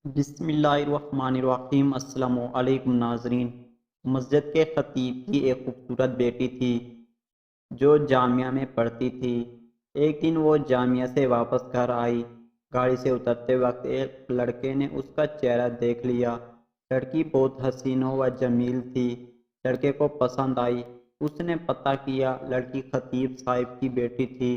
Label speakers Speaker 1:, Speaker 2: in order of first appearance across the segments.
Speaker 1: بسم اللہ الرحمن الرحیم۔ السلام علیکم ناظرین۔ مسجد کے خطیب کی ایک خوبصورت بیٹی تھی جو جامعہ میں پڑھتی تھی۔ ایک دن وہ جامعہ سے واپس گھر آئی۔ گاڑی سے اترتے وقت ایک لڑکے نے اس کا چہرہ دیکھ لیا۔ لڑکی بہت حسین و جمیل تھی۔ لڑکے کو پسند آئی۔ اس نے پتہ کیا، لڑکی خطیب صاحب کی بیٹی تھی۔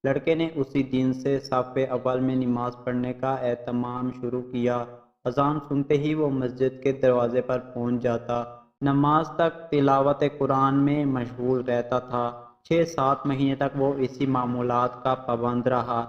Speaker 1: لڑکے نے اسی دن سے صف اول میں نماز پڑھنے کا اہتمام شروع کیا۔ اذان سنتے ہی وہ مسجد کے دروازے پر پہنچ جاتا۔ نماز تک تلاوت قرآن میں مشغول رہتا تھا۔ 6-7 مہینے تک وہ اسی معمولات کا پابند رہا۔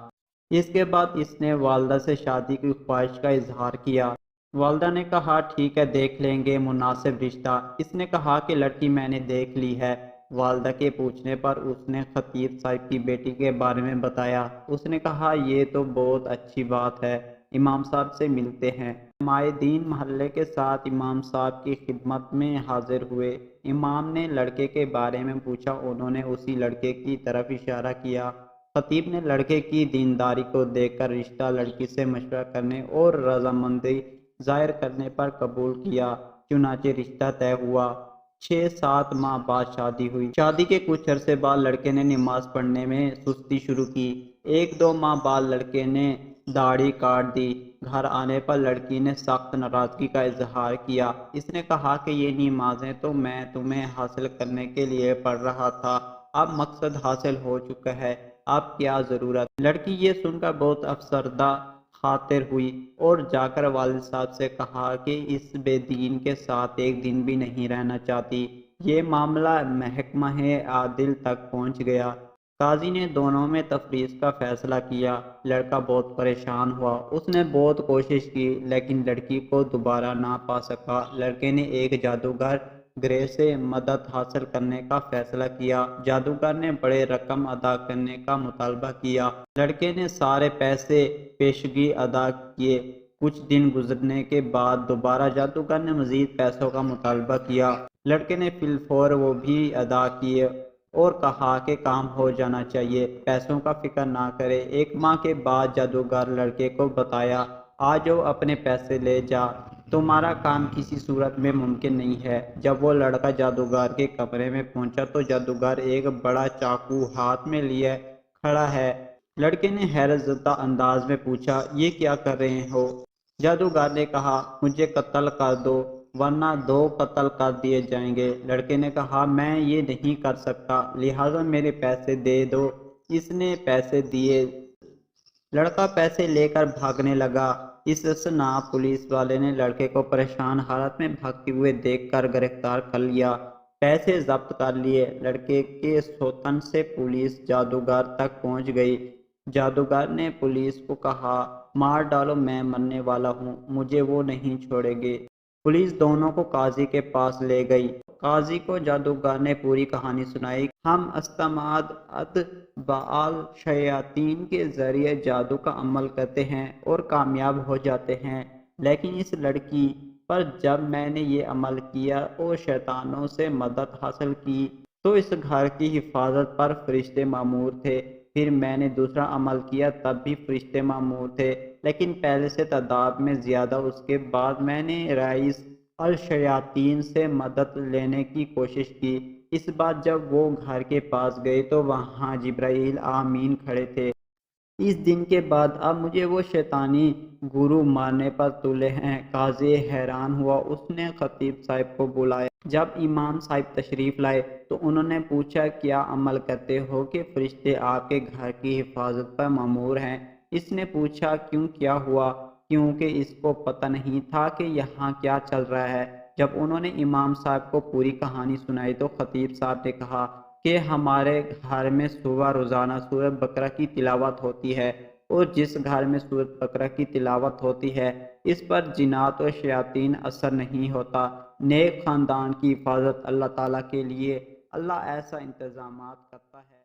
Speaker 1: اس کے بعد اس نے والدہ سے شادی کی خواہش کا اظہار کیا۔ والدہ نے کہا ٹھیک ہے، دیکھ لیں گے مناسب رشتہ۔ اس نے کہا کہ لڑکی میں نے دیکھ لی ہے۔ والدہ کے پوچھنے پر اس نے خطیب صاحب کی بیٹی کے بارے میں بتایا۔ اس نے کہا یہ تو بہت اچھی بات ہے، امام صاحب سے ملتے ہیں۔ علماء دین محلے کے ساتھ امام صاحب کی خدمت میں حاضر ہوئے۔ امام نے لڑکے کے بارے میں پوچھا، انہوں نے اسی لڑکے کی طرف اشارہ کیا۔ خطیب نے لڑکے کی دینداری کو دیکھ کر رشتہ لڑکی سے مشورہ کرنے اور رضامندی ظاہر کرنے پر قبول کیا۔ چنانچہ رشتہ طے ہوا۔ 6-7 ماہ بعد شادی ہوئی۔ شادی کے کچھ عرصے بعد لڑکے نے نماز پڑھنے میں سستی شروع کی۔ 1-2 ماہ بعد لڑکے نے داڑھی کاٹ دی۔ گھر آنے پر لڑکی نے سخت ناراضگی کا اظہار کیا۔ اس نے کہا کہ یہ نمازیں تو میں تمہیں حاصل کرنے کے لیے پڑھ رہا تھا، اب مقصد حاصل ہو چکا ہے، اب کیا ضرورت۔ لڑکی یہ سن کر بہت افسردہ خاطر ہوئی اور جا کر والد صاحب سے کہا کہ اس بے دین کے ساتھ ایک دن بھی نہیں رہنا چاہتی۔ یہ معاملہ محکمہ عدل تک پہنچ گیا۔ قاضی نے دونوں میں تفریق کا فیصلہ کیا۔ لڑکا بہت پریشان ہوا۔ اس نے بہت کوشش کی لیکن لڑکی کو دوبارہ نہ پا سکا۔ لڑکے نے ایک جادوگر گروہ سے مدد حاصل کرنے کا فیصلہ کیا۔ جادوگر نے بڑے رقم ادا کرنے کا مطالبہ کیا۔ لڑکے نے سارے پیسے پیشگی ادا کیے۔ کچھ دن گزرنے کے بعد دوبارہ جادوگر نے مزید پیسوں کا مطالبہ کیا۔ لڑکے نے فی الفور وہ بھی ادا کیے اور کہا کہ کام ہو جانا چاہیے، پیسوں کا فکر نہ کرے۔ 1 ماہ کے بعد جادوگر لڑکے کو بتایا، آ جاؤ اپنے پیسے لے جا، تمہارا کام کسی صورت میں ممکن نہیں ہے۔ جب وہ لڑکا جادوگر کے کمرے میں پہنچا تو جادوگر ایک بڑا چاقو ہاتھ میں لیے کھڑا ہے۔ لڑکے نے حیرت زدہ انداز میں پوچھا، یہ کیا کر رہے ہو؟ جادوگر نے کہا، مجھے قتل کر دو ورنہ 2 قتل کر دیے جائیں گے۔ لڑکے نے کہا میں یہ نہیں کر سکتا، لہٰذا میرے پیسے دے دو۔ اس نے پیسے دیے۔ لڑکا پیسے لے کر بھاگنے لگا۔ اس اثناء پولیس والے نے لڑکے کو پریشان حالت میں بھاگتے ہوئے دیکھ کر گرفتار کر لیا، پیسے ضبط کر لیے۔ لڑکے کے سوتن سے پولیس جادوگر تک پہنچ گئی۔ جادوگر نے پولیس کو کہا، مار ڈالو، میں مرنے والا ہوں، مجھے وہ نہیں چھوڑیں گے۔ پولیس دونوں کو قاضی کے پاس لے گئی۔ قاضی کو جادوگر نے پوری کہانی سنائی۔ ہم استماد اتباع الشیاطین کے ذریعے جادو کا عمل کرتے ہیں اور کامیاب ہو جاتے ہیں، لیکن اس لڑکی پر جب میں نے یہ عمل کیا اور شیطانوں سے مدد حاصل کی تو اس گھر کی حفاظت پر فرشتے مامور تھے۔ پھر میں نے دوسرا عمل کیا، تب بھی فرشتے مامور تھے، لیکن پہلے سے تعداد میں زیادہ۔ اس کے بعد میں نے رئیس الشیاطین سے مدد لینے کی کوشش کی۔ اس بار جب وہ گھر کے پاس گئے تو وہاں جبرائیل امین کھڑے تھے۔ اس دن کے بعد اب مجھے وہ شیطانی گرو مارنے پر تلے ہیں۔ قاضی حیران ہوا۔ اس نے خطیب صاحب کو بلایا۔ جب امام صاحب تشریف لائے تو انہوں نے پوچھا، کیا عمل کرتے ہو کہ فرشتے آپ کے گھر کی حفاظت پر مامور ہیں؟ اس نے پوچھا، کیوں، کیا ہوا؟ کیونکہ اس کو پتہ نہیں تھا کہ یہاں کیا چل رہا ہے۔ جب انہوں نے امام صاحب کو پوری کہانی سنائی تو خطیب صاحب نے کہا کہ ہمارے گھر میں صبح روزانہ سورۃ بقرہ کی تلاوت ہوتی ہے، اور جس گھر میں سورۃ بقرہ کی تلاوت ہوتی ہے اس پر جنات و شیاطین اثر نہیں ہوتا۔ نیک خاندان کی حفاظت اللہ تعالیٰ کے لیے اللہ ایسا انتظامات کرتا ہے۔